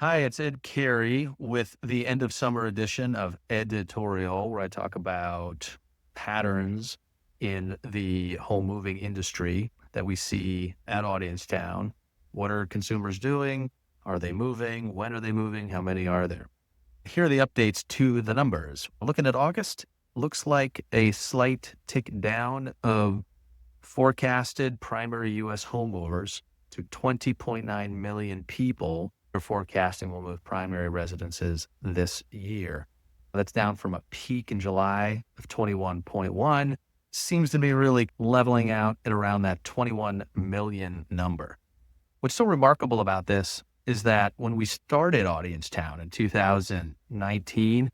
Hi, it's Ed Carey with the end of summer edition of Ed-Itorial, where I talk about patterns in the home moving industry that we see at Audience Town. What are consumers doing? Are they moving? When are they moving? How many are there? Here are the updates to the numbers. Looking at August, looks like a slight tick down of forecasted primary U.S. home movers to 20.9 million people are forecasting will move primary residences this year. That's down from a peak in July of 21.1. Seems to be really leveling out at around that 21 million number. What's so remarkable about this is that when we started Audience Town in 2019,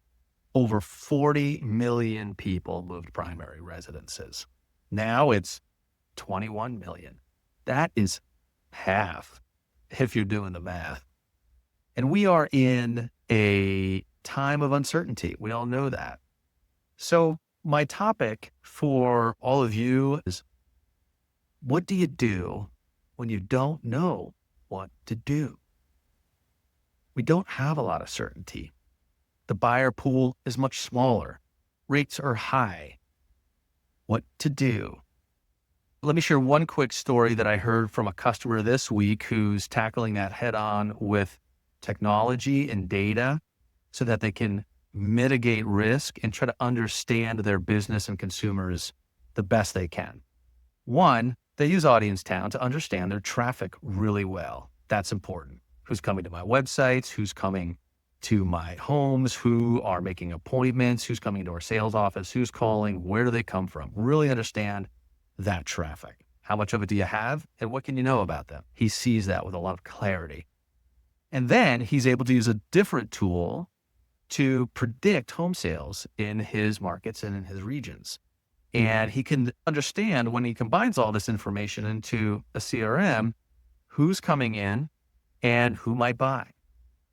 over 40 million people moved primary residences. Now it's 21 million. That is half if you're doing the math. And we are in a time of uncertainty. We all know that. So my topic for all of you is, what do you do when you don't know what to do? We don't have a lot of certainty. The buyer pool is much smaller. Rates are high. What to do? Let me share one quick story that I heard from a customer this week who's tackling that head on with technology and data so that they can mitigate risk and try to understand their business and consumers the best they can. One, they use Audience Town to understand their traffic really well. That's important. Who's coming to my websites, who's coming to my homes, who are making appointments, who's coming to our sales office, who's calling, where do they come from? Really understand that traffic. How much of it do you have? And what can you know about them? He sees that with a lot of clarity. And then he's able to use a different tool to predict home sales in his markets and in his regions. And he can understand when he combines all this information into a CRM, who's coming in and who might buy.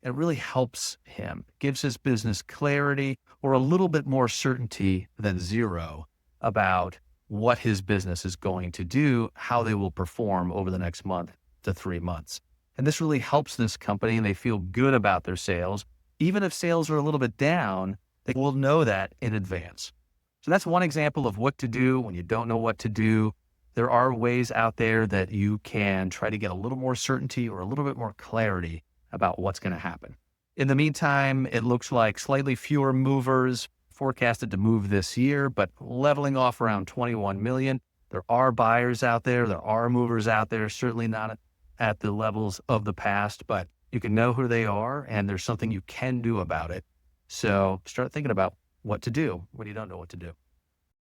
It really helps him, gives his business clarity or a little bit more certainty than zero about what his business is going to do, how they will perform over the next month to 3 months. And this really helps this company and they feel good about their sales. Even if sales are a little bit down, they will know that in advance. So that's one example of what to do when you don't know what to do. There are ways out there that you can try to get a little more certainty or a little bit more clarity about what's going to happen. In the meantime, it looks like slightly fewer movers forecasted to move this year, but leveling off around 21 million. There are buyers out there. There are movers out there, certainly not at the levels of the past, but you can know who they are and there's something you can do about it. So start thinking about what to do when you don't know what to do.